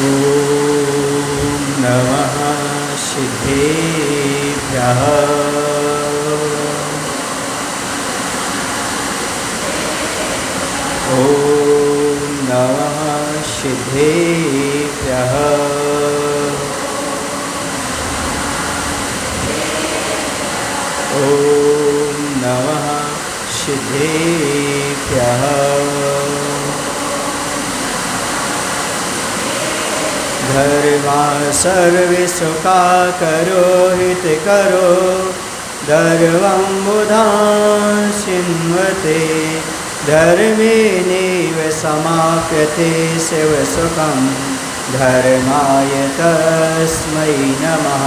ॐ नमः सिद्धेभ्यः। ॐ नमः सिद्धेभ्यः। ॐ नमः सिद्धेभ्यः। धर्मा सर्वे सुखा करो हित करो धर्मं बुधांसिन्वते धर्मे नैव समाप्यते शिव सुखं धर्माय तस्मै नमः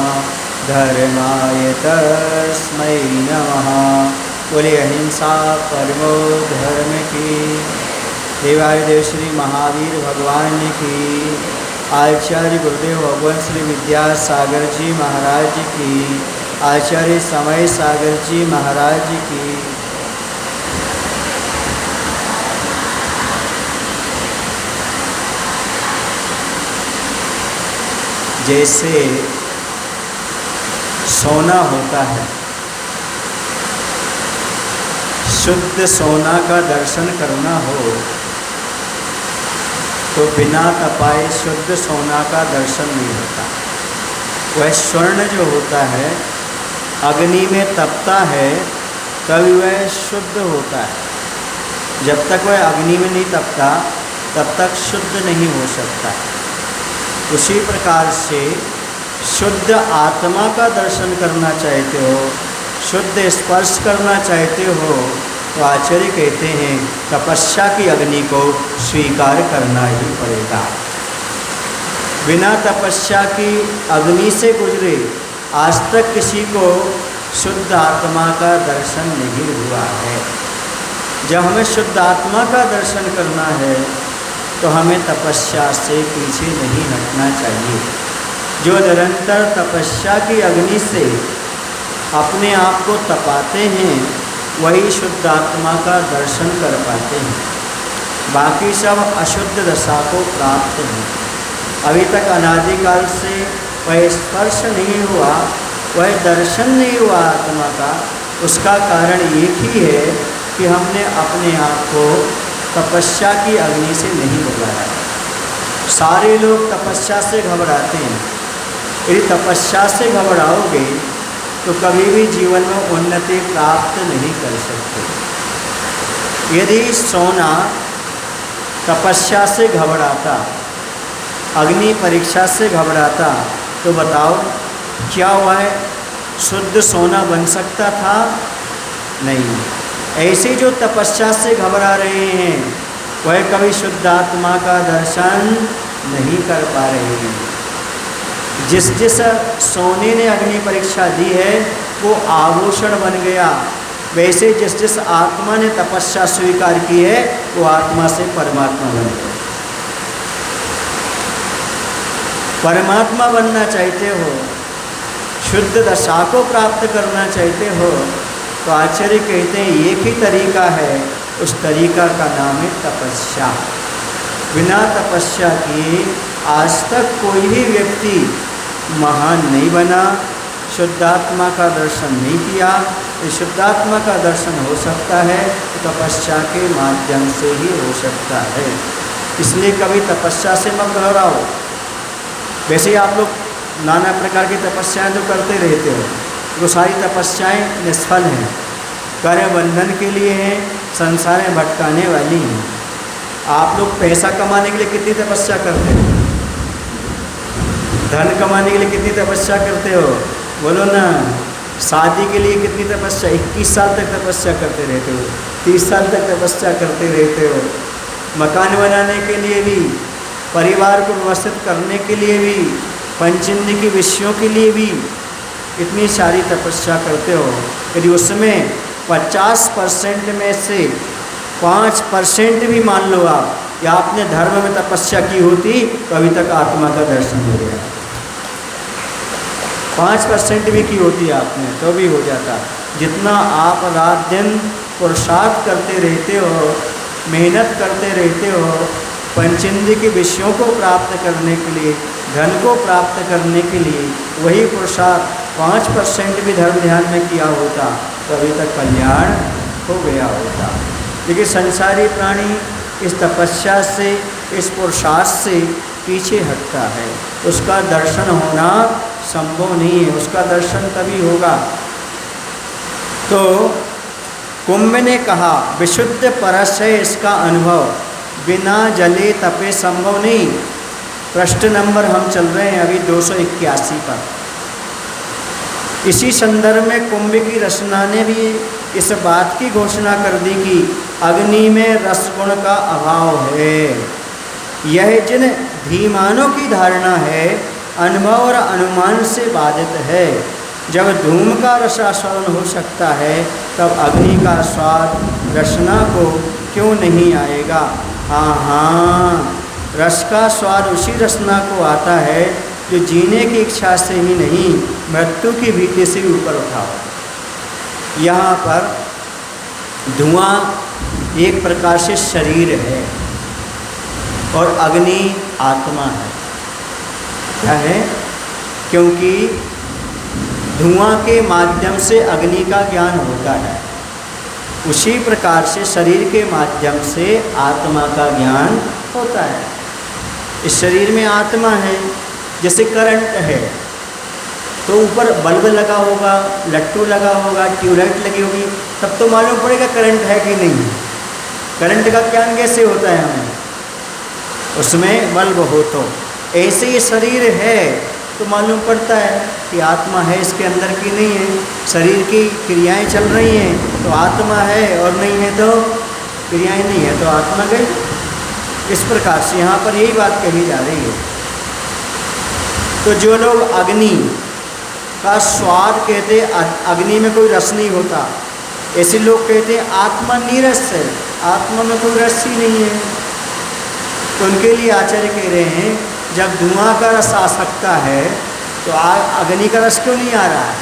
धर्माय तस्मै नमः। बोले अहिंसा परमो धर्म की। देवादिदेव श्री महावीर भगवान की, आचार्य गुरुदेव भगवान श्री विद्यासागर जी महाराज की, आचार्य समय सागर जी महाराज की। जैसे सोना होता है, शुद्ध सोना का दर्शन करना हो तो बिना तपाए शुद्ध सोना का दर्शन नहीं होता। वह स्वर्ण जो होता है अग्नि में तपता है तभी वह शुद्ध होता है। जब तक वह अग्नि में नहीं तपता तब तक शुद्ध नहीं हो सकता। उसी प्रकार से शुद्ध आत्मा का दर्शन करना चाहते हो, शुद्ध स्पर्श करना चाहते हो तो आचार्य कहते हैं तपस्या की अग्नि को स्वीकार करना ही पड़ेगा। बिना तपस्या की अग्नि से गुजरे आज तक किसी को शुद्ध आत्मा का दर्शन नहीं हुआ है। जब हमें शुद्ध आत्मा का दर्शन करना है तो हमें तपस्या से पीछे नहीं हटना चाहिए। जो निरंतर तपस्या की अग्नि से अपने आप को तपाते हैं वही शुद्ध आत्मा का दर्शन कर पाते हैं। बाकी सब अशुद्ध दशा को प्राप्त हैं। अभी तक अनादिकाल से वह स्पर्श नहीं हुआ, वह दर्शन नहीं हुआ आत्मा का। उसका कारण एक ही है कि हमने अपने आप को तपस्या की अग्नि से नहीं घबराया। सारे लोग तपस्या से घबराते हैं। यदि तपस्या से घबराओगे तो कभी भी जीवन में उन्नति प्राप्त नहीं कर सकते। यदि सोना तपस्या से घबराता, अग्नि परीक्षा से घबराता तो बताओ क्या वह शुद्ध सोना बन सकता था? नहीं। ऐसे जो तपस्या से घबरा रहे हैं वह कभी शुद्ध आत्मा का दर्शन नहीं कर पा रहे हैं। जिस जिस सोने ने अग्नि परीक्षा दी है वो आभूषण बन गया, वैसे जिस जिस आत्मा ने तपस्या स्वीकार की है वो आत्मा से परमात्मा बन गया। परमात्मा बनना चाहते हो, शुद्ध दशा को प्राप्त करना चाहते हो तो आचार्य कहते हैं एक ही तरीका है, उस तरीका का नाम है तपस्या। बिना तपस्या किए आज तक कोई भी व्यक्ति महान नहीं बना, शुद्धात्मा का दर्शन नहीं किया। शुद्धात्मा का दर्शन हो सकता है तो तपस्या के माध्यम से ही हो सकता है। इसलिए कभी तपस्या से मत घबराओ। वैसे आप लोग नाना प्रकार की तपस्याएं तो करते रहते हो, वो सारी तपस्याएं निष्फल हैं, कार्य बंधन के लिए हैं, संसार में भटकाने वाली हैं। आप लोग पैसा कमाने के लिए कितनी तपस्या करते हो? धन कमाने के लिए कितनी तपस्या करते हो? बोलो ना। शादी के लिए कितनी तपस्या? 21 साल तक तपस्या करते रहते हो, 30 साल तक तपस्या करते रहते हो। मकान बनाने के लिए भी, परिवार को व्यवस्थित करने के लिए भी, पंचेंद्रिय की विषयों के लिए भी इतनी सारी तपस्या करते हो। यदि उसमें 50% में से 5% भी मान लो आप या आपने धर्म में तपस्या की होती तो अभी तक आत्मा का दर्शन हो गया। 5% भी की होती आपने तो भी हो जाता। जितना आप रात दिन पुरुषार्थ करते रहते हो, मेहनत करते रहते हो, पंचेंद्रिय के विषयों को प्राप्त करने के लिए, धन को प्राप्त करने के लिए वही पुरुषार्थ 5% भी धर्म ध्यान में किया होता तो अभी तक कल्याण हो गया होता। लेकिन संसारी प्राणी इस तपस्या से, इस पुरुषार्थ से पीछे हटता है, उसका दर्शन होना संभव नहीं है। उसका दर्शन तभी होगा। तो कुंभ ने कहा विशुद्ध परस है इसका अनुभव, बिना जले तपे संभव नहीं। प्रश्न नंबर हम चल रहे हैं अभी 281 पर। इसी संदर्भ में कुंभ की रचना ने भी इस बात की घोषणा कर दी कि अग्नि में रसगुण का अभाव है। यह जिन धीमानों की धारणा है अनुभव और अनुमान से बाधित है। जब धूम का रसास्वादन हो सकता है तब अग्नि का स्वाद रसना को क्यों नहीं आएगा? हाँ, रस का स्वाद उसी रसना को आता है जो जीने की इच्छा से ही नहीं, मृत्यु की भीति से ऊपर उठा हो। यहाँ पर धुआं एक प्रकार से शरीर है और अग्नि आत्मा है। क्या है? क्योंकि धुआं के माध्यम से अग्नि का ज्ञान होता है, उसी प्रकार से शरीर के माध्यम से आत्मा का ज्ञान होता है। इस शरीर में आत्मा है। जैसे करंट है तो ऊपर बल्ब लगा होगा, लट्टू लगा होगा, ट्यूबलाइट लगी होगी, तब तो मालूम पड़ेगा करंट है कि नहीं। करंट का ज्ञान कैसे होता है हमें? उसमें बल्ब हो। तो ऐसे ये शरीर है तो मालूम पड़ता है कि आत्मा है इसके अंदर की नहीं है। शरीर की क्रियाएं चल रही हैं तो आत्मा है, और नहीं है तो क्रियाएं नहीं है तो आत्मा गई। इस प्रकार से यहाँ पर यही बात कही जा रही है। तो जो लोग अग्नि का स्वाद कहते, अग्नि में कोई रस नहीं होता, ऐसे लोग कहते हैं आत्मा नीरस है, आत्मा में कोई रस ही नहीं है। तो उनके लिए आचार्य कह रहे हैं जब धुआं का रस आ सकता है तो अग्नि का रस क्यों नहीं आ रहा है?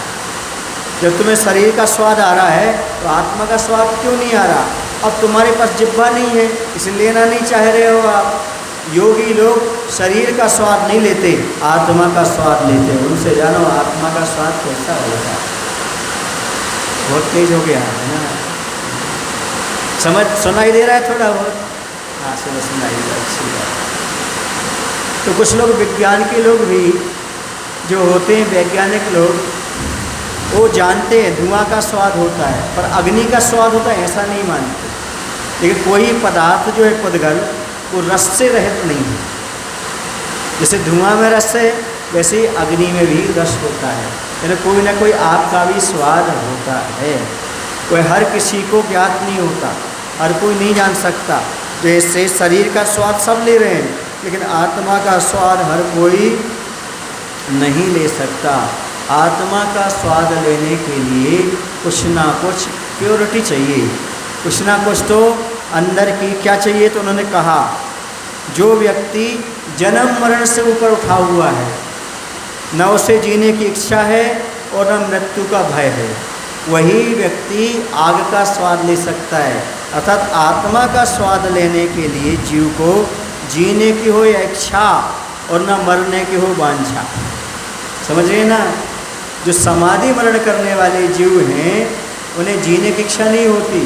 जब तुम्हें शरीर का स्वाद आ रहा है तो आत्मा का स्वाद क्यों नहीं आ रहा? अब तुम्हारे पास जिह्वा नहीं है इसलिए लेना नहीं चाह रहे हो आप। योगी लोग शरीर का स्वाद नहीं लेते, आत्मा का स्वाद लेते। उनसे जानो आत्मा का स्वाद कैसा होगा। बहुत तेज हो गया है ना? समझ सुनाई दे रहा है थोड़ा बहुत? हाँ, सुनाई दे रहा है, अच्छी बात। तो कुछ लोग विज्ञान के लोग भी जो होते हैं, वैज्ञानिक लोग, वो जानते हैं धुआं का स्वाद होता है पर अग्नि का स्वाद होता है ऐसा नहीं मानते। लेकिन कोई पदार्थ जो है पुद्गल वो रस से रहित नहीं है। जैसे धुआं में रस है वैसे ही अग्नि में भी रस होता है, यानी कोई ना कोई आग का भी स्वाद होता है। कोई हर किसी को ज्ञात नहीं होता, हर कोई नहीं जान सकता। जैसे शरीर का स्वाद सब ले रहे हैं लेकिन आत्मा का स्वाद हर कोई नहीं ले सकता। आत्मा का स्वाद लेने के लिए कुछ ना कुछ प्योरिटी चाहिए, कुछ ना कुछ तो अंदर की क्या चाहिए। तो उन्होंने कहा जो व्यक्ति जन्म मरण से ऊपर उठा हुआ है, न उसे जीने की इच्छा है और न मृत्यु का भय है, वही व्यक्ति आग का स्वाद ले सकता है। अर्थात आत्मा का स्वाद लेने के लिए जीव को जीने की हो या इच्छा और न मरने की हो वांछा। समझ रहे ना? जो समाधि मरण करने वाले जीव हैं उन्हें जीने की इच्छा नहीं होती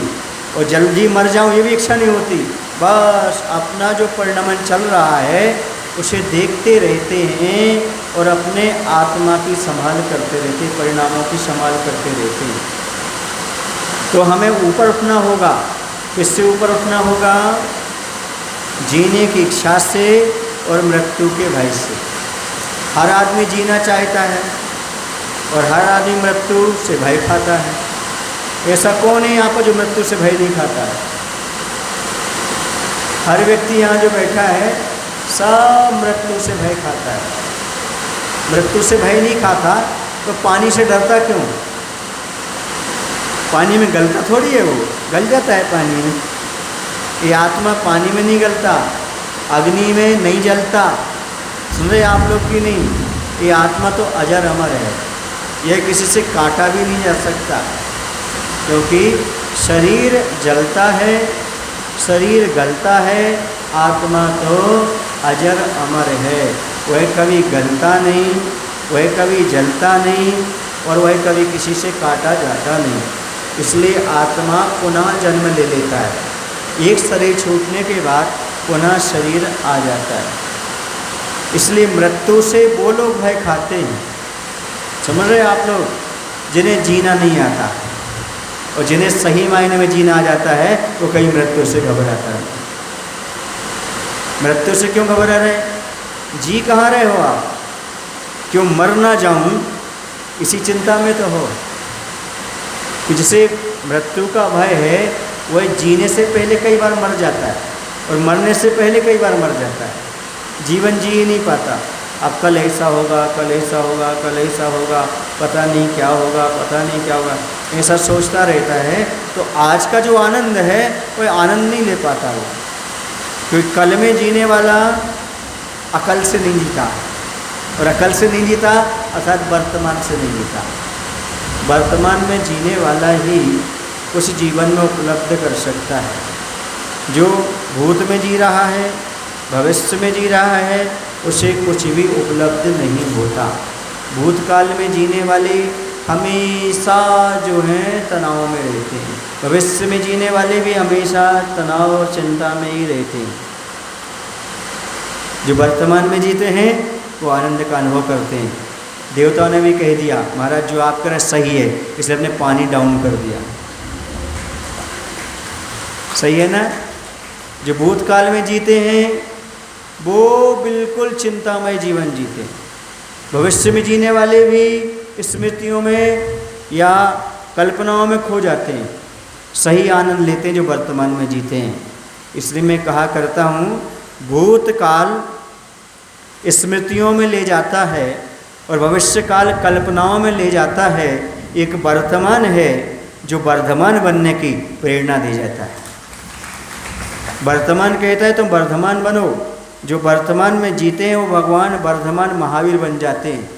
और जल्दी मर जाऊं ये भी इच्छा नहीं होती। बस अपना जो परिणमन चल रहा है उसे देखते रहते हैं और अपने आत्मा की संभाल करते रहते, परिणामों की संभाल करते रहते हैं। तो हमें ऊपर उठना होगा। किससे ऊपर उठना होगा? जीने की इच्छा से और मृत्यु के भय से। हर आदमी जीना चाहता है और हर आदमी मृत्यु से भय खाता है। ऐसा कौन है यहाँ पर जो मृत्यु से भय नहीं खाता है? हर व्यक्ति यहाँ जो बैठा है सब मृत्यु से भय खाता है। मृत्यु से भय नहीं खाता तो पानी से डरता क्यों? पानी में गलता थोड़ी है, वो गल जाता है पानी में। ये आत्मा पानी में नहीं गलता, अग्नि में नहीं जलता। सुन रहे आप लोग की नहीं? ये आत्मा तो अजर अमर है, यह किसी से काटा भी नहीं जा सकता। क्योंकि शरीर जलता है, शरीर गलता है, आत्मा तो अजर अमर है, वह कभी गलता नहीं, वह कभी जलता नहीं, और वह कभी किसी से काटा जाता नहीं। इसलिए आत्मा पुनः जन्म ले लेता है, एक शरीर छूटने के बाद पुनः शरीर आ जाता है। इसलिए मृत्यु से वो लोग भय खाते हैं, समझ रहे आप लोग, जिन्हें जीना नहीं आता, और जिन्हें सही मायने में जीना आ जाता है वो कहीं मृत्यु से घबराता है। मृत्यु से क्यों घबरा रहे? जी कहाँ रहे हो आप? क्यों मर ना जाऊं इसी चिंता में तो हो। कि जिसे मृत्यु का भय है वह जीने से पहले कई बार मर जाता है, और मरने से पहले कई बार मर जाता है, जीवन जी ही नहीं पाता। अब कल ऐसा होगा, कल ऐसा होगा, कल ऐसा होगा, पता नहीं क्या होगा, पता नहीं क्या होगा, ऐसा सोचता रहता है। तो आज का जो आनंद है वह आनंद नहीं ले पाता वो, क्योंकि कल में जीने वाला अकल से नहीं जीता, और अकल से नहीं जीता अर्थात वर्तमान से नहीं जीता। वर्तमान में जीने वाला ही उस जीवन में उपलब्ध कर सकता है। जो भूत में जी रहा है, भविष्य में जी रहा है, उसे कुछ भी उपलब्ध नहीं होता। भूतकाल में जीने वाले हमेशा जो हैं तनाव में रहते हैं, भविष्य में जीने वाले भी हमेशा तनाव और चिंता में ही रहते हैं। जो वर्तमान में जीते हैं वो आनंद का अनुभव करते हैं। देवताओं ने भी कह दिया महाराज जो आप करें सही है, इसलिए अपने पानी डाउन कर दिया। सही है ना? जो भूतकाल में जीते हैं वो बिल्कुल चिंतामय जीवन जीते हैं। भविष्य में जीने वाले भी स्मृतियों में या कल्पनाओं में खो जाते हैं, सही आनंद लेते हैं जो वर्तमान में जीते हैं। इसलिए मैं कहा करता हूँ भूतकाल स्मृतियों में ले जाता है और भविष्यकाल कल्पनाओं में ले जाता है। एक वर्तमान है जो वर्धमान बनने की प्रेरणा दे जाता है। वर्तमान कहता है तुम वर्धमान बनो। जो वर्तमान में जीते हैं वो भगवान वर्धमान महावीर बन जाते हैं,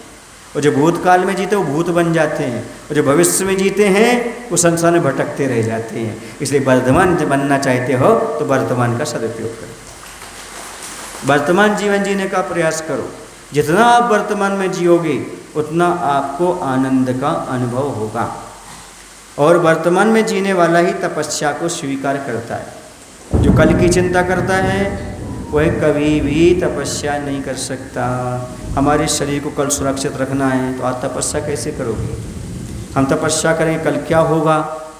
और जो भूतकाल में जीते वो भूत बन जाते हैं, और जो भविष्य में जीते हैं वो संसार में भटकते रह जाते हैं। इसलिए वर्धमान बनना चाहते हो तो वर्तमान का सदुपयोग करो, वर्तमान जीवन जीने का प्रयास करो। जितना आप वर्तमान में जियोगे उतना आपको आनंद का अनुभव होगा। और वर्तमान में जीने वाला ही तपस्या को स्वीकार करता है। जो कल की चिंता करता है वह कभी भी तपस्या नहीं कर सकता। हमारे शरीर को कल सुरक्षित रखना है तो आज तपस्या कैसे करोगे? हम तपस्या करेंगे कल क्या होगा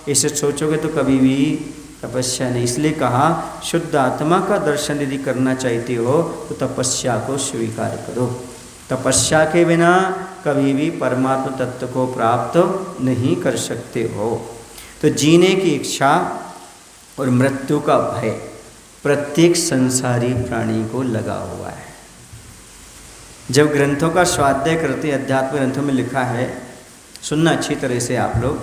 ऐसे सोचोगे तो कभी भी तपस्या नहीं। इसलिए कहा शुद्ध आत्मा का दर्शन यदि करना चाहते हो तो तपस्या को स्वीकार करो। तपस्या के बिना कभी भी परमात्मा तत्व को प्राप्त नहीं कर सकते हो। तो जीने की इच्छा और मृत्यु का भय प्रत्येक संसारी प्राणी को लगा हुआ है। जब ग्रंथों का स्वाध्याय करते अध्यात्म ग्रंथों में लिखा है, सुनना अच्छी तरह से आप लोग,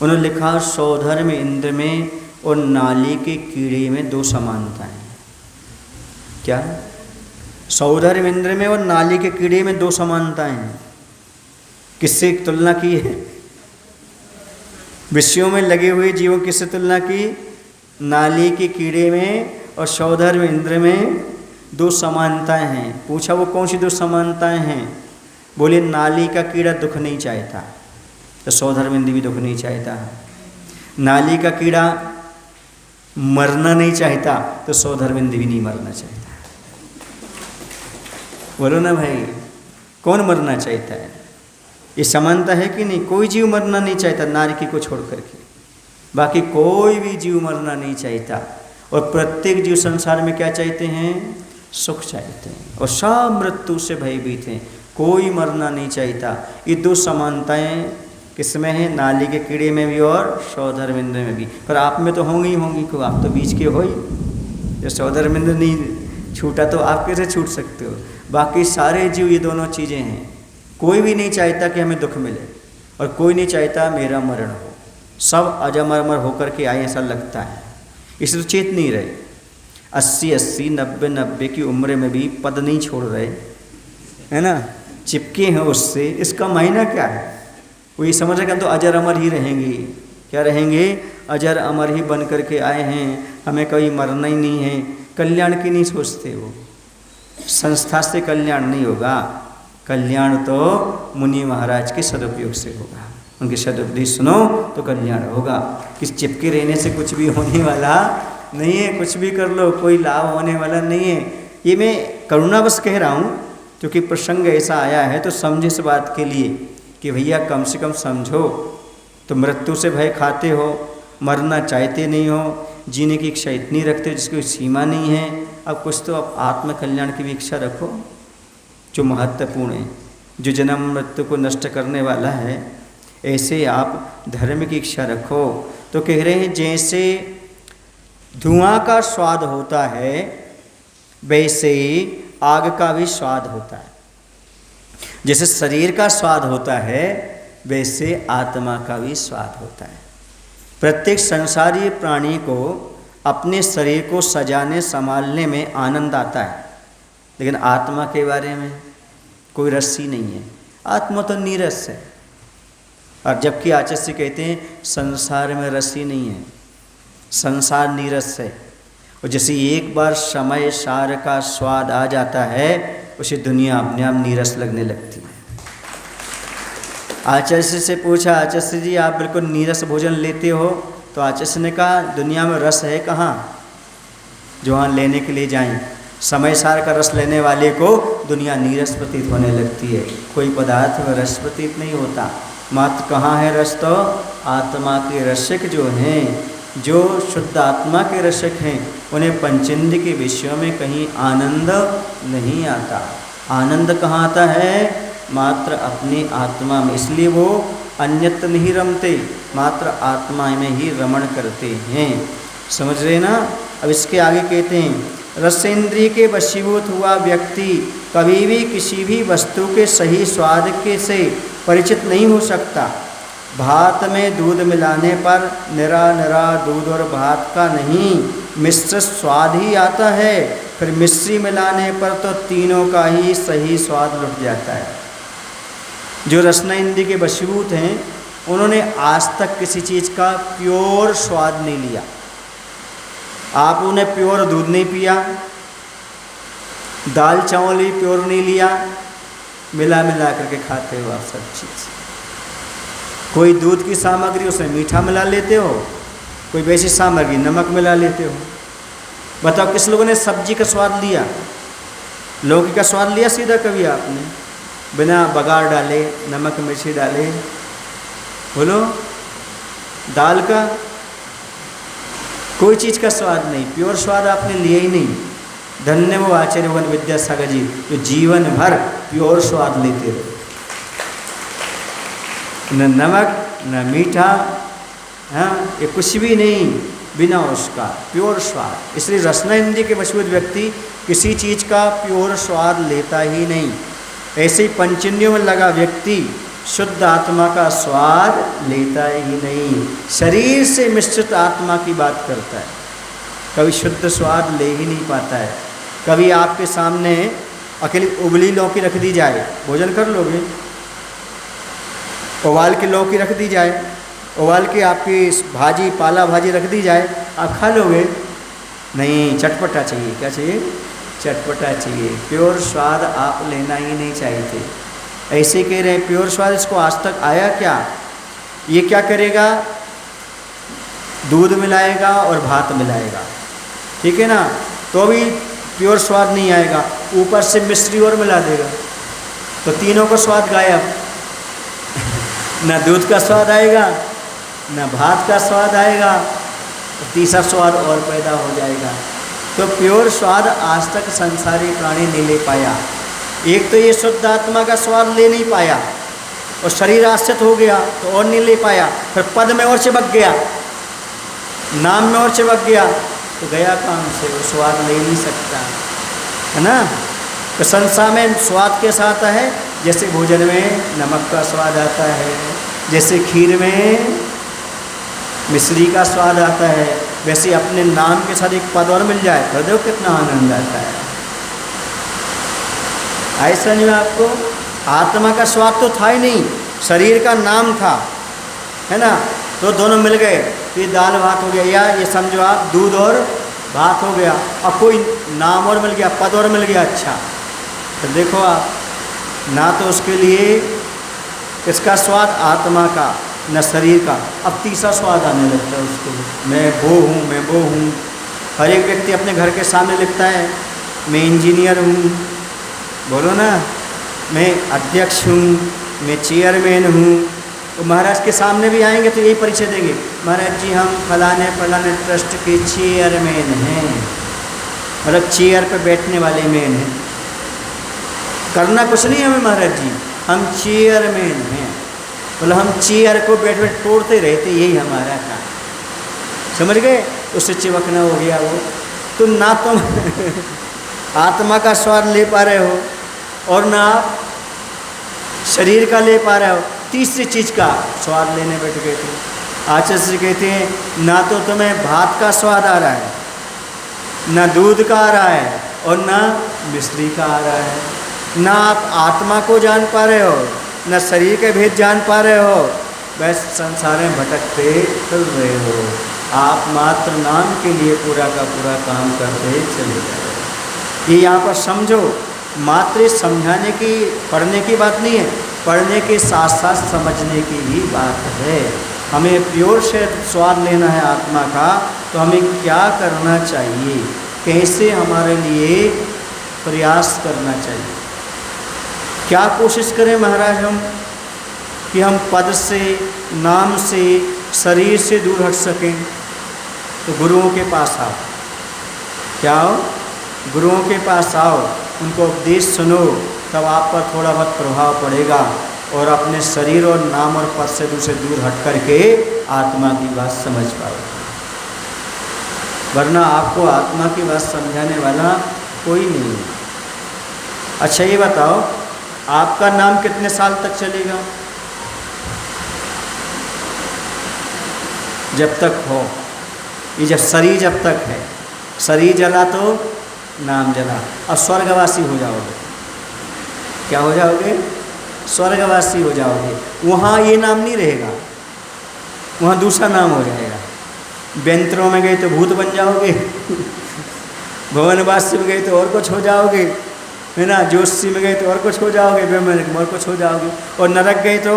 उन्होंने लिखा सौधर्म इंद्र में और नाली के कीड़े में दो समानताएं। क्या? सौधर्म इंद्र में और नाली के कीड़े में दो समानताएं हैं। किससे तुलना की है? विषयों में लगे हुए जीवों किससे तुलना की? नाली के कीड़े में और सौधर्म इंद्र में दो समानताएं हैं। पूछा वो कौन सी दो समानताएं हैं? बोले नाली का कीड़ा दुख नहीं चाहता तो सौधर्म इंद्र भी दुख नहीं चाहता। नाली का कीड़ा मरना नहीं चाहता तो सौधर्म इंद्र भी नहीं मरना चाहता। बोलो ना भाई, कौन मरना चाहता है? ये समानता है कि नहीं? कोई जीव मरना नहीं चाहता नारकी को छोड़ करके, बाकी कोई भी जीव मरना नहीं चाहता। और प्रत्येक जीव संसार में क्या चाहते हैं? सुख चाहते हैं, और सब मृत्यु से भयभीत हैं। कोई मरना नहीं चाहता। ये दो समानताएं किसमें है? नाली के कीड़े में भी और सौधर्म इंद्र में भी। पर आप में तो होंगी ही होंगी, क्यों? आप तो बीच के हो ही। जो सौधर्म इंद्र नहीं छूटा तो आप कैसे छूट सकते हो? बाकी सारे जीव ये दोनों चीज़ें हैं। कोई भी नहीं चाहता कि हमें दुख मिले, और कोई नहीं चाहता मेरा मरण हो। सब अजमर होकर के आए ऐसा लगता है, इसलिए तो चेत नहीं रहे। 80-80, 90-90 की उम्र में भी पद नहीं छोड़ रहे, है ना? चिपके हैं उससे। इसका मायना क्या है? वो ये समझ रहे कि हम तो अजर अमर ही रहेंगे। क्या रहेंगे? अजर अमर ही बन करके आए हैं, हमें कभी मरना ही नहीं है, कल्याण की नहीं सोचते। वो संस्था से कल्याण नहीं होगा, कल्याण तो मुनि महाराज के सदुपयोग से होगा। उनके सदुपदेश सुनो तो कल्याण होगा। किस चिपके रहने से कुछ भी होने वाला नहीं है, कुछ भी कर लो कोई लाभ होने वाला नहीं है। ये मैं करुणावश कह रहा हूँ, क्योंकि प्रसंग ऐसा आया है तो समझे इस बात के लिए कि भैया कम से कम समझो। तो मृत्यु से भय खाते हो, मरना चाहते नहीं हो, जीने की इच्छा इतनी रखते हो जिसकी कोई सीमा नहीं है। अब कुछ तो आप आत्मकल्याण की भी इच्छा रखो, जो महत्वपूर्ण है, जो जन्म मृत्यु को नष्ट करने वाला है। ऐसे आप धर्म की इच्छा रखो। तो कह रहे हैं जैसे धुआं का स्वाद होता है वैसे ही आग का भी स्वाद होता है। जैसे शरीर का स्वाद होता है वैसे आत्मा का भी स्वाद होता है। प्रत्येक संसारी प्राणी को अपने शरीर को सजाने संभालने में आनंद आता है, लेकिन आत्मा के बारे में कोई रस ही नहीं है। आत्मा तो नीरस है। और जबकि आचार्य कहते हैं संसार में रस ही नहीं है, संसार नीरस है। और जैसे एक बार समय सार का स्वाद आ जाता है उसे दुनिया अपने आप नीरस लगने लगती है। आचार्य से पूछा, आचार्य जी आप बिल्कुल नीरस भोजन लेते हो? तो आचार्य ने कहा दुनिया में रस है कहाँ जो वहाँ लेने के लिए जाएं। समय सार का रस लेने वाले को दुनिया नीरस प्रतीत होने लगती है। कोई पदार्थ में रस प्रतीत नहीं होता। मात्र कहाँ है रस? तो आत्मा के रसिक जो हैं, जो शुद्ध आत्मा के रसिक हैं, उन्हें पंचेंद्रिय के विषयों में कहीं आनंद नहीं आता। आनंद कहाँ आता है? मात्र अपनी आत्मा में। इसलिए वो अन्यत्र नहीं रमते, मात्र आत्मा में ही रमण करते हैं। समझ रहे ना? अब इसके आगे कहते हैं रसेंद्रिय के वशीभूत हुआ व्यक्ति कभी भी किसी भी वस्तु के सही स्वाद के से परिचित नहीं हो सकता। भात में दूध मिलाने पर निरा निरा दूध और भात का नहीं मिश्र स्वाद ही आता है, फिर मिश्री मिलाने पर तो तीनों का ही सही स्वाद लुट जाता है। जो रसना इंद्रिय के वशीभूत हैं उन्होंने आज तक किसी चीज़ का प्योर स्वाद नहीं लिया। आप उन्हें प्योर दूध नहीं पिया, दाल चावल भी प्योर नहीं लिया, मिला मिला करके खाते हो आप सब चीज़। कोई दूध की सामग्री उसमें मीठा मिला लेते हो, कोई वैसी सामग्री नमक मिला लेते हो। बताओ किस लोगों ने सब्जी का स्वाद लिया? लौकी का स्वाद लिया सीधा कभी आपने? बिना बघार डाले, नमक मिर्ची डाले? बोलो। दाल का कोई चीज़ का स्वाद नहीं, प्योर स्वाद आपने लिया ही नहीं। धन्य वो आचार्य भगवान विद्यासागर जी जो जीवन भर प्योर स्वाद लेते रहे। न नमक न मीठा, हाँ ये कुछ भी नहीं, बिना उसका प्योर स्वाद। इसलिए रसना इंद्रिय के वशीभूत व्यक्ति किसी चीज़ का प्योर स्वाद लेता ही नहीं। ऐसे ही पंचेंद्रियों में लगा व्यक्ति शुद्ध आत्मा का स्वाद लेता ही नहीं। शरीर से मिश्रित आत्मा की बात करता है, कभी शुद्ध स्वाद ले ही नहीं पाता है। कभी आपके सामने अकेली उबली लौकी रख दी जाए, भोजन कर लोगे? उबाल के लौकी रख दी जाए, उबाल के आपकी भाजी पाला भाजी रख दी जाए, आप खा लोगे? नहीं, चटपटा चाहिए। क्या चाहिए? चटपटा चाहिए। प्योर स्वाद आप लेना ही नहीं चाहते। ऐसे कह रहे हैं प्योर स्वाद इसको आज तक आया क्या? ये क्या करेगा? दूध मिलाएगा और भात मिलाएगा, ठीक है ना, तो भी प्योर स्वाद नहीं आएगा। ऊपर से मिश्री और मिला देगा तो तीनों का स्वाद गायब। ना दूध का स्वाद आएगा, ना भात का स्वाद आएगा, तो तीसरा स्वाद और पैदा हो जाएगा। तो प्योर स्वाद आज तक संसारी प्राणी नहीं ले पाया। एक तो ये शुद्ध आत्मा का स्वाद ले नहीं पाया, और शरीर आश्रित हो गया तो और नहीं ले पाया। फिर पद में और चिपक गया, नाम में और चिपक गया, तो गया काम से, वो स्वाद ले नहीं सकता, है ना। तो संसार में स्वाद कैसा आता है? जैसे भोजन में नमक का स्वाद आता है, जैसे खीर में मिश्री का स्वाद आता है, वैसे अपने नाम के साथ एक पद और मिल जाए तो देखो कितना आनंद आता है। ऐसा नहीं, आपको आत्मा का स्वाद तो था ही नहीं, शरीर का नाम था, है ना। तो दोनों मिल गए, तो ये दाल भात हो गया, या ये समझो आप दूध और भात हो गया। अब कोई नाम और मिल गया, पद और मिल गया, अच्छा तो देखो आप, ना तो उसके लिए इसका स्वाद आत्मा का न शरीर का, अब तीसरा स्वाद आने लगता है उसको, मैं वो हूँ, मैं वो हूँ। हर एक व्यक्ति अपने घर के सामने लिखता है मैं इंजीनियर हूँ, बोलो ना, मैं अध्यक्ष हूँ, मैं चेयरमैन हूँ। तो महाराज के सामने भी आएंगे तो यही परिचय देंगे, महाराज जी हम फलाने फलाने ट्रस्ट के चेयरमैन हैं, मतलब चेयर पर बैठने वाले मैन हैं। करना कुछ नहीं हमें महाराज जी, हम चेयरमैन हैं, मतलब हम चेयर को बैठ बैठ तोड़ते रहते, यही हमारा काम। समझ गए? उससे चिपकना हो गया वो। तो ना तुम आत्मा का स्वाद ले पा रहे हो और ना आप शरीर का ले पा रहे हो, तीसरी चीज़ का स्वाद लेने बैठ गए थे। आचार्य जी कहते हैं ना तो तुम्हें भात का स्वाद आ रहा है, ना दूध का आ रहा है और ना मिश्री का आ रहा है, ना आप आत्मा को जान पा रहे हो, ना शरीर के भेद जान पा रहे हो, बस संसार में भटकते चल रहे हो। आप मात्र नाम के लिए पूरा का पूरा काम करते चले जाए। ये यहाँ पर समझो, मात्र समझाने की पढ़ने की बात नहीं है, पढ़ने के साथ साथ समझने की भी बात है। हमें प्योर से स्वाद लेना है आत्मा का, तो हमें क्या करना चाहिए, कैसे हमारे लिए प्रयास करना चाहिए, क्या कोशिश करें महाराज हम कि हम पद से, नाम से, शरीर से दूर हट सकें। तो गुरुओं के पास आओ, क्या हो, गुरुओं के पास आओ, उनको उपदेश सुनो, तब आप पर थोड़ा बहुत प्रभाव पड़ेगा और अपने शरीर और नाम और पद से दूर हट करके आत्मा की बात समझ पाओगे। वरना आपको आत्मा की बात समझाने वाला कोई नहीं है। अच्छा ये बताओ, आपका नाम कितने साल तक चलेगा? जब तक हो, ये जब शरीर जब तक है, शरीर जला तो नाम जला। अब स्वर्गवासी हो जाओगे, क्या हो जाओगे? स्वर्गवासी हो जाओगे। वहाँ ये नाम नहीं रहेगा, वहाँ दूसरा नाम हो जाएगा। बेंत्रों में गए तो भूत बन जाओगे भवनवासी में गए तो और कुछ हो जाओगे, है ना, जोशी में गए तो और कुछ हो जाओगे, ब्रह्म में और कुछ हो जाओगे, और नरक गए तो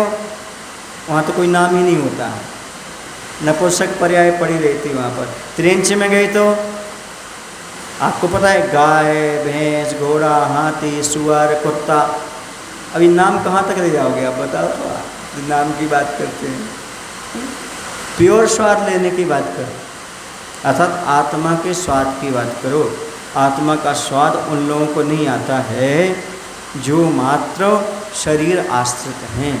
वहाँ तो कोई नाम ही नहीं होता है, नपुंसक पर्याय पड़ी रहती वहाँ पर। त्रिंच में गए तो आपको पता है, गाय, भैंस, घोड़ा, हाथी, सुअर, कुत्ता, अभी नाम कहाँ तक ले जाओगे आप बताओ तो? आप नाम की बात करते हैं, प्योर स्वाद लेने की बात करो, अर्थात आत्मा के स्वाद की बात करो। आत्मा का स्वाद उन लोगों को नहीं आता है जो मात्र शरीर आश्रित हैं,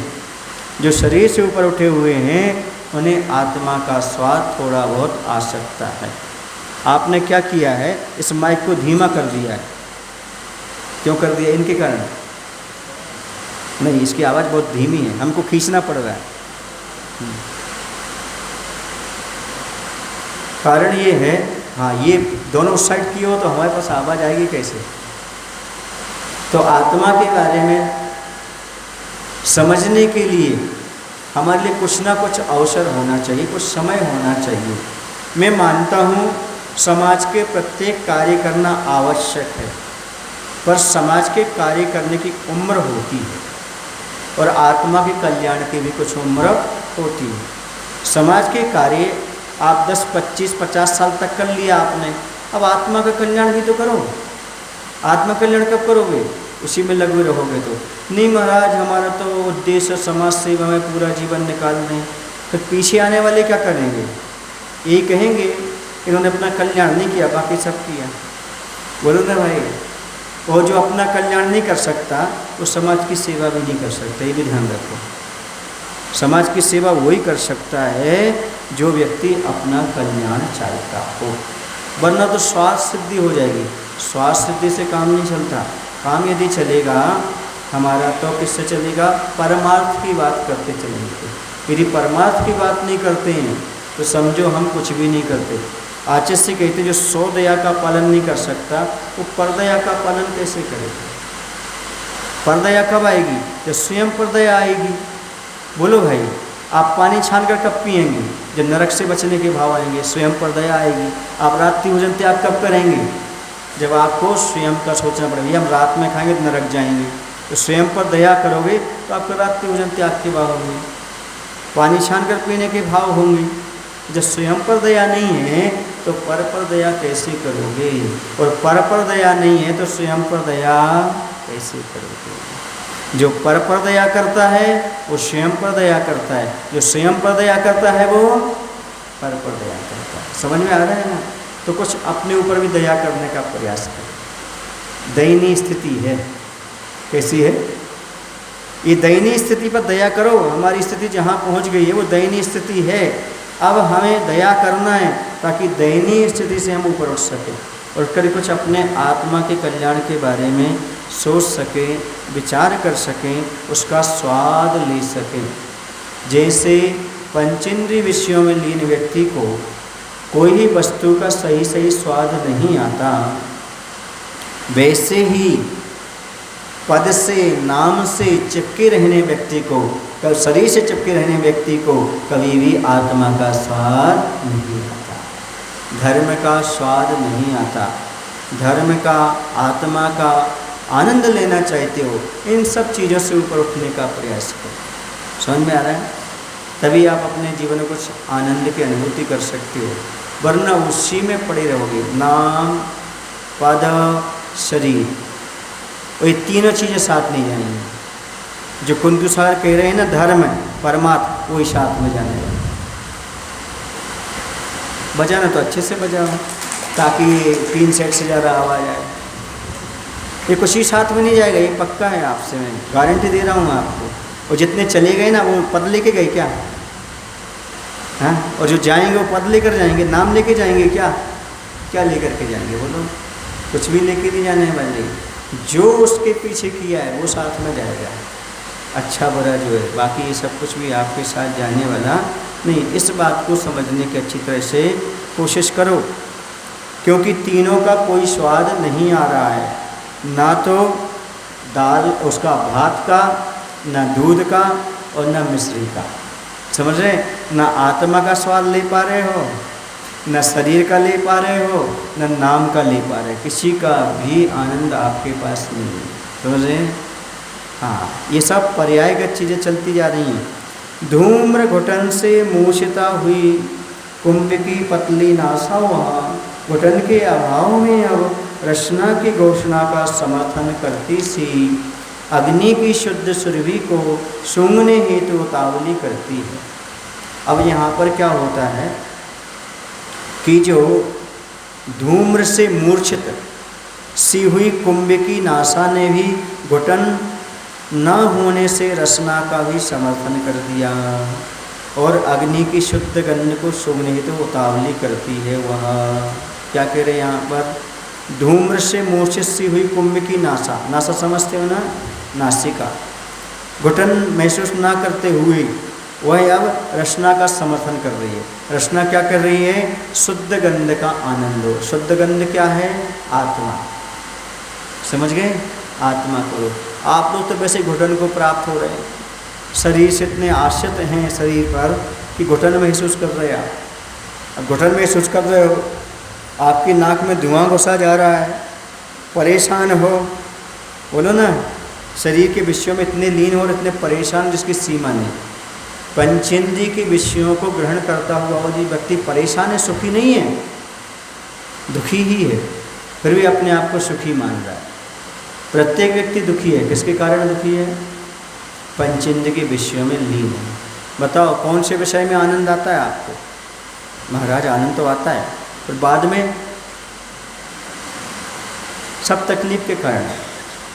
जो शरीर से ऊपर उठे हुए हैं, उन्हें आत्मा का स्वाद थोड़ा बहुत आ सकता है। आपने क्या किया है, इस माइक को धीमा कर दिया है, क्यों कर दिया? इनके कारण नहीं, इसकी आवाज़ बहुत धीमी है, हमको खींचना पड़ रहा है। कारण ये है, हाँ, ये दोनों साइड की हो तो हमारे पास आवाज़ आएगी कैसे? तो आत्मा के बारे में समझने के लिए हमारे लिए कुछ ना कुछ अवसर होना चाहिए, कुछ समय होना चाहिए। मैं मानता हूँ समाज के प्रत्येक कार्य करना आवश्यक है, पर समाज के कार्य करने की उम्र होती है और आत्मा के कल्याण की भी कुछ उम्र होती है। समाज के कार्य आप 10, 25, 50 साल तक कर लिया आपने, अब आत्मा का कल्याण भी तो करो। आत्मा कल्याण कब करोगे? उसी में लगे रहोगे तो नहीं। महाराज हमारा तो उद्देश्य समाज सेवा में पूरा जीवन निकालना है, फिर पीछे आने वाले क्या करेंगे? यही कहेंगे इन्होंने अपना कल्याण नहीं किया, बाकी सब किया। बोलो ना भाई, वो जो अपना कल्याण नहीं कर सकता वो समाज की सेवा भी नहीं कर सकता, ये भी ध्यान रखो। समाज की सेवा वही कर सकता है जो व्यक्ति अपना कल्याण चाहता हो, वरना तो स्वार्थ सिद्धि हो जाएगी। स्वार्थ सिद्धि से काम नहीं चलता। काम यदि चलेगा हमारा तो किससे चलेगा? परमार्थ की बात करते चलेंगे। यदि परमार्थ की बात नहीं करते हैं तो समझो हम कुछ भी नहीं करते। आचार्य से कहते जो 100 दया का पालन नहीं कर सकता वो परदया का पालन कैसे करेगा? परदया कब आएगी? जब स्वयं परदया आएगी। बोलो भाई, आप पानी छान कर कब पिएंगे? जब नरक से बचने के भाव आएंगे, स्वयं पर दया आएगी। आप रात्रि भोजन त्याग कब करेंगे? जब आपको स्वयं का सोचना पड़ेगा, हम रात में खाएंगे तो नरक जाएंगे, तो स्वयं पर दया करोगे तो आपका रात्रि भोजन त्याग के भाव होंगे, पानी छान कर पीने के भाव होंगे। जब स्वयं पर दया नहीं है तो पर दया कैसे करोगे? और पर दया नहीं है तो स्वयं पर दया कैसे करोगे? जो पर दया करता है वो स्वयं पर दया करता है, जो स्वयं पर दया करता है वो पर दया करता है। समझ में आ रहा है ना? तो कुछ अपने ऊपर भी दया करने का प्रयास करें। दयनीय स्थिति है, कैसी है ये? दयनीय स्थिति पर दया करो। हमारी स्थिति जहाँ पहुँच गई है वो दयनीय स्थिति है। अब हमें दया करना है ताकि दयनीय स्थिति से हम ऊपर उठ सकें और कभी कुछ अपने आत्मा के कल्याण के बारे में सोच सकें, विचार कर सकें, उसका स्वाद ले सकें। जैसे पंचेंद्रिय विषयों में लीन व्यक्ति को कोई भी वस्तु का सही स्वाद नहीं आता, वैसे ही पद से, नाम से चिपके रहने व्यक्ति को, शरीर से चिपके रहने व्यक्ति को कभी भी आत्मा का स्वाद नहीं आता, धर्म का स्वाद नहीं आता। धर्म का, आत्मा का आनंद लेना चाहते हो, इन सब चीज़ों से ऊपर उठने का प्रयास करो। समझ में आ रहा है? तभी आप अपने जीवन में कुछ आनंद की अनुभूति कर सकते हो, वरना उसी में पड़े रहोगे। नाम, पद, शरीर, और ये तीनों चीज़ें साथ नहीं जाएंगी। जो कुंतु सार कह रहे हैं ना, धर्म, परमात्मा, वही साथ में जाने वाले। बजाना तो अच्छे से बजाओ ताकि 3 सेट से ज़्यादा आवाज़ आए। ये कुछ ही साथ में नहीं जाएगा, ये पक्का है, आपसे मैं गारंटी दे रहा हूँ आपको। और जितने चले गए ना वो पद लेके गए क्या? हाँ, और जो जाएंगे वो पद लेकर जाएंगे, नाम लेके जाएंगे क्या? क्या लेकर के जाएंगे बोलो? कुछ भी लेके नहीं जाने वाले। जो उसके पीछे किया है वो साथ में जाएगा, अच्छा बुरा जो है। बाकी ये सब कुछ भी आपके साथ जाने वाला नहीं। इस बात को समझने की अच्छी तरह से कोशिश करो, क्योंकि तीनों का कोई स्वाद नहीं आ रहा है, ना तो दाल उसका भात का, ना दूध का और ना मिश्री का। समझ रहे? ना आत्मा का स्वाद ले पा रहे हो, न शरीर का ले पा रहे हो, न नाम का ले पा रहे, किसी का भी आनंद आपके पास नहीं है। समझ रहे? हाँ, ये सब पर्यायगत चीज़ें चलती जा रही हैं। धूम्र घुटन से मूषिता हुई कुंभ की पतली नासा, वहाँ घुटन के अभाव में अब रचना की घोषणा का समर्थन करती सी अग्नि की शुद्ध सुरभि को सूंघने हेतु उतावली करती है। अब यहाँ पर क्या होता है कि जो धूम्र से मूर्छित सी हुई कुंभ की नासा ने भी घुटन न होने से रसना का भी समर्थन कर दिया और अग्नि की शुद्ध गंध को सूंघने हेतु उतावली करती है। वह क्या कह रहे हैं यहाँ पर? धूम्र से मूर्छित सी हुई कुंभ की नासा, नासा समझते हो ना, नासिका, घुटन महसूस ना करते हुए वह अब रचना का समर्थन कर रही है। रचना क्या कर रही है? शुद्ध गंध का आनंद हो। शुद्ध गंध क्या है? आत्मा। समझ गए? आत्मा को आप लोग तो वैसे घुटन को प्राप्त हो रहे हैं, शरीर से इतने आश्रित हैं शरीर पर कि घुटन महसूस कर रहे हैं आप। अब घुटन महसूस कर रहे हो, आपकी नाक में धुआं घुसा जा रहा है, परेशान हो, बोलो ना, शरीर के विषयों में इतने लीन हो और इतने परेशान जिसकी सीमा नहीं। पंचेंद्रिय के विषयों को ग्रहण करता हुआ वो जो व्यक्ति परेशान है, सुखी नहीं है, दुखी ही है, फिर भी अपने आप को सुखी मान रहा है। प्रत्येक व्यक्ति दुखी है। किसके कारण दुखी है? पंचेंद्रिय के विषयों में लीन है। बताओ कौन से विषय में आनंद आता है आपको? महाराज आनंद तो आता है, पर बाद में सब तकलीफ के कारण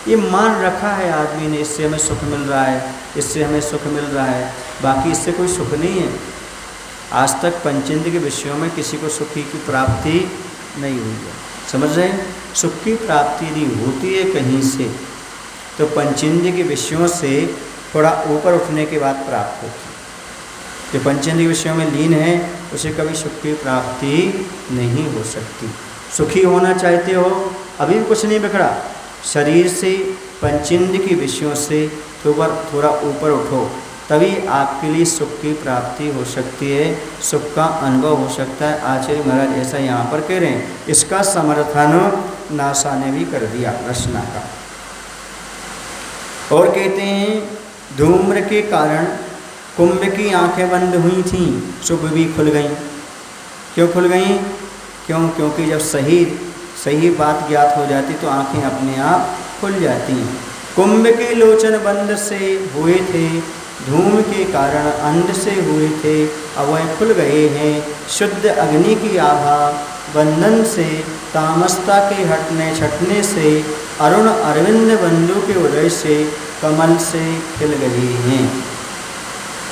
ये मान रखा है आदमी ने, इससे हमें सुख मिल रहा है, इससे हमें सुख मिल रहा है, बाकी इससे कोई सुख नहीं है। आज तक पंचेंद्रिय के विषयों में किसी को सुख की प्राप्ति नहीं हुई है। समझ रहे हैं? सुख की प्राप्ति नहीं होती है कहीं से, तो पंचेंद्रिय के विषयों से थोड़ा ऊपर उठने के बाद प्राप्त होती है। जो पंचेंद्रिय विषयों में लीन है उसे कभी सुख की प्राप्ति नहीं हो सकती। सुखी होना चाहते हो, अभी भी कुछ नहीं बिगड़ा, शरीर से पंचेंद्रिय के विषयों से थोड़ा ऊपर उठो, तभी आपके लिए सुख की प्राप्ति हो सकती है, सुख का अनुभव हो सकता है। आचार्य महाराज ऐसा यहाँ पर कह रहे हैं। इसका समर्थन नासा ने भी कर दिया, रचना का। और कहते हैं धूम्र के कारण कुंभ की आंखें बंद हुई थीं, शुभ भी खुल गईं। क्यों खुल गईं? क्योंकि जब सही बात ज्ञात हो जाती तो आंखें अपने आप खुल जाती हैं। कुंभ के लोचन बंद से हुए थे, धूम के कारण अंध से हुए थे, अब वह खुल गए हैं। शुद्ध अग्नि की आभा बंधन से, तामसता के हटने छटने से, अरुण अरविंद बंधु के उदय से, कमल से खिल गए हैं।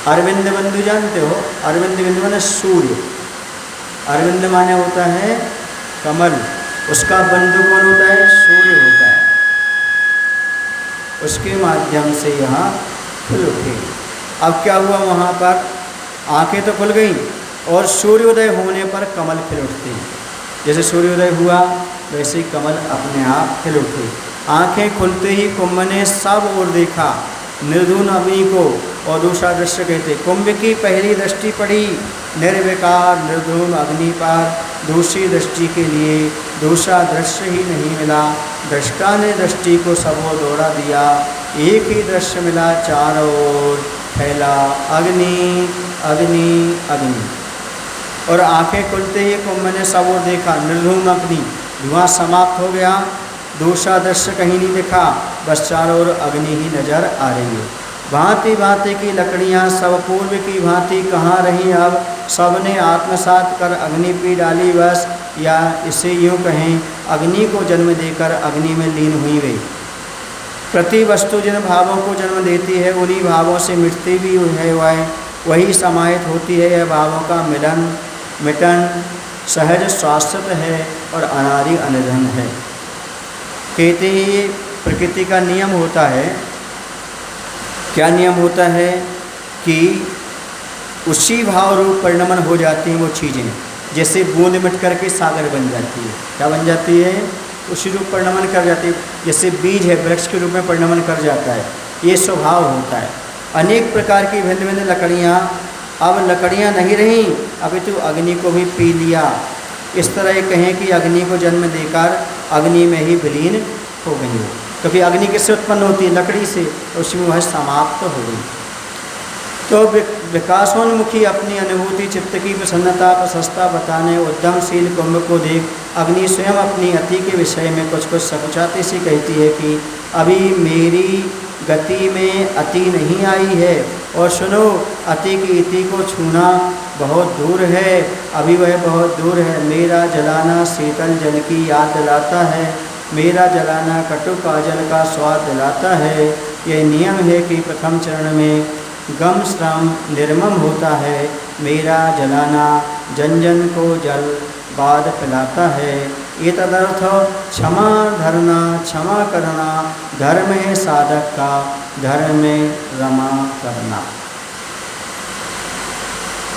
अरविंद बंधु जानते हो? अरविंद बिंदु माने सूर्य, अरविंद माने होता है कमल, उसका बंधु कौन होता है? सूर्य होता है। उसके माध्यम से यहाँ खुल उठे। अब क्या हुआ? वहाँ पर आंखें तो खुल गई और सूर्योदय होने पर कमल खिल उठते हैं। जैसे सूर्योदय हुआ वैसे ही कमल अपने आप खिल उठे। आंखें खुलते ही कुंभ ने सब ओर देखा, निर्धून अग्नि को, और दूसरा दृश्य कहते कुंभ की पहली दृष्टि पड़ी निर्विकार निर्धून अग्नि पर, दूसरी दृष्टि के लिए दूसरा दृश्य ही नहीं मिला। दृष्टा ने दृष्टि को सबों दौड़ा दिया, एक ही दृश्य मिला, चारों ओर फैला अग्नि अग्नि अग्नि। और आंखें खुलते ही कुंभ ने सब ओर देखा, निर्धूम अग्नि, धुआं समाप्त हो गया, दूसरा दृश्य कहीं नहीं दिखा, बस चारों ओर अग्नि ही नजर आ रही है। भांति भांति की लकड़ियां सब पूर्व की भांति कहाँ रहीं अब, सबने आत्मसात कर अग्नि पी डाली बस, या इसे यूँ कहें अग्नि को जन्म देकर अग्नि में लीन हुई गई। प्रति वस्तु जिन भावों को जन्म देती है उन्हीं भावों से मिटती भी है, वही समाहित होती है। यह भावों का मिलन मिटन सहज शाश्वत है और अनादि अनिधन है। कहते ही प्रकृति का नियम होता है। क्या नियम होता है? कि उसी भाव रूप परिणमन हो जाती हैं वो चीज़ें। जैसे बूंद मिट करके सागर बन जाती है। क्या बन जाती है? उसी रूप परिणमन कर जाती है। जैसे बीज है वृक्ष के रूप में परिणमन कर जाता है, ये स्वभाव होता है। अनेक प्रकार की भिन्न भिन्न लकड़ियाँ, अब लकड़ियाँ नहीं रहीं, अभी तो अग्नि को भी पी लिया। इस तरह ये कहें कि अग्नि को जन्म देकर अग्नि में ही विलीन हो गई हो, क्योंकि अग्नि किससे उत्पन्न होती है? लकड़ी से, तो उसमें वह समाप्त हो गई। तो विकासोन्मुखी अपनी अनुभूति चित्त की प्रसन्नता प्रशस्ता बताने उद्यमशील कुंभ को देख अग्नि स्वयं अपनी अति के विषय में कुछ कुछ सकुचाती सी कहती है कि अभी मेरी गति में अति नहीं आई है, और सुनो अति की इति को छूना बहुत दूर है, अभी वह बहुत दूर है। मेरा जलाना शीतल जल की याद दिलाता है, मेरा जलाना कटु काजल का स्वाद दिलाता है। यह नियम है कि प्रथम चरण में गम श्रम निर्मम होता है, मेरा जलाना जन जन को जल बाद पिलाता है। ये तदर्थ क्षमा धरना क्षमा करना, धर्म है साधक का, धर्म में रमा करना।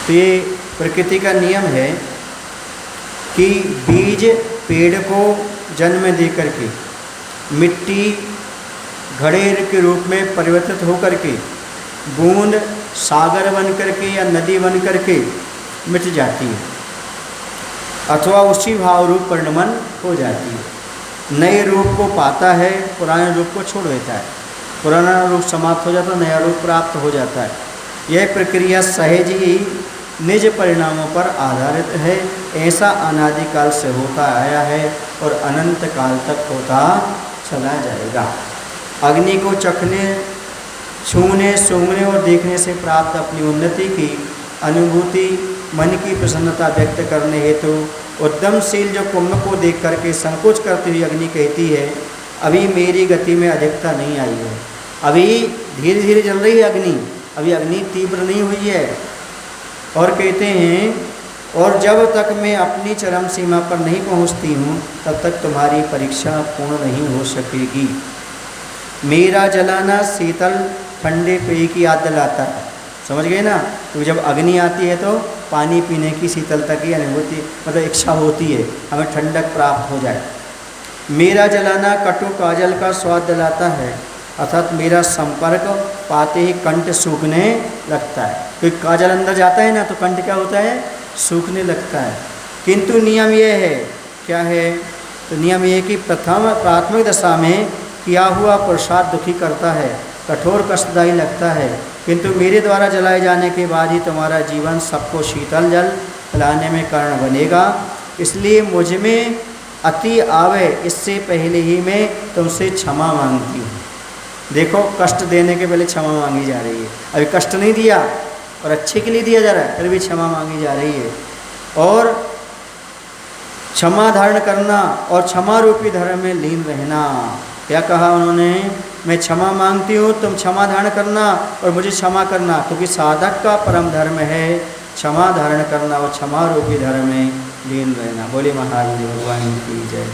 तो ये प्रकृति का नियम है कि बीज पेड़ को जन्म देकर के, मिट्टी घड़ेर के रूप में परिवर्तित होकर के, बूंद सागर बन करके या नदी बन करके मिट जाती है, अथवा उसी भाव रूप परिणमन हो जाती है। नए रूप को पाता है, पुराने रूप को छोड़ देता है, पुराना रूप समाप्त हो जाता है, नया रूप प्राप्त हो जाता है। यह प्रक्रिया सहज ही निज परिणामों पर आधारित है। ऐसा अनादिकाल से होता आया है और अनंत काल तक होता चला जाएगा। अग्नि को चखने छूने सूंघने और देखने से प्राप्त अपनी उन्नति की अनुभूति, मन की प्रसन्नता व्यक्त करने हेतु उद्यमशील जो कुंभ को देख करके संकोच करती हुई अग्नि कहती है, अभी मेरी गति में अधिकता नहीं आई है, अभी धीरे धीरे जल रही है अग्नि, अभी अग्नि तीव्र नहीं हुई है। और कहते हैं, और जब तक मैं अपनी चरम सीमा पर नहीं पहुंचती हूं, तब तक तुम्हारी परीक्षा पूर्ण नहीं हो सकेगी। मेरा जलाना शीतल ठंडे पेय की याद दिलाता है। समझ गए ना? तो जब अग्नि आती है तो पानी पीने की शीतलता की अनुभूति, मतलब इच्छा होती है, हमें ठंडक प्राप्त हो जाए। मेरा जलाना कटु काजल का स्वाद दिलाता है। अर्थात मेरा संपर्क पाते ही कंठ सूखने लगता है। क्योंकि काजल अंदर जाता है ना तो कंठ क्या होता है, सूखने लगता है। किंतु नियम ये है, क्या है, तो नियम ये कि प्राथमिक दशा में किया हुआ प्रसाद दुखी करता है, कठोर कष्टदायी लगता है, किंतु मेरे द्वारा जलाए जाने के बाद ही तुम्हारा जीवन सबको शीतल जल पिलाने में कारण बनेगा। इसलिए मुझ में अति आवे इससे पहले ही मैं तुमसे क्षमा मांगती हूँ। देखो, कष्ट देने के पहले क्षमा मांगी जा रही है। अभी कष्ट नहीं दिया और अच्छे के लिए दिया जा रहा है, फिर भी क्षमा मांगी जा रही है। और क्षमा धारण करना और क्षमा रूपी धर्म में लीन रहना। क्या कहा उन्होंने, मैं क्षमा मांगती हूँ, तुम क्षमा धारण करना और मुझे क्षमा करना, क्योंकि साधक का परम धर्म है क्षमा धारण करना और क्षमा रूपी धर्म में लीन रहना। बोले महावीर भगवान की जय।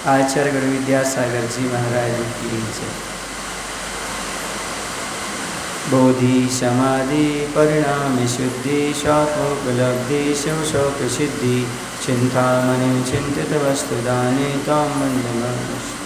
आचार्य गुरु विद्यासागर जी महाराज की जय। बोधि समाधि परिणाम शुद्धि शापोपलब्धि शिव शोक सिद्धि चिंतामणि चिंतित वस्तुदाने ताम वंदे।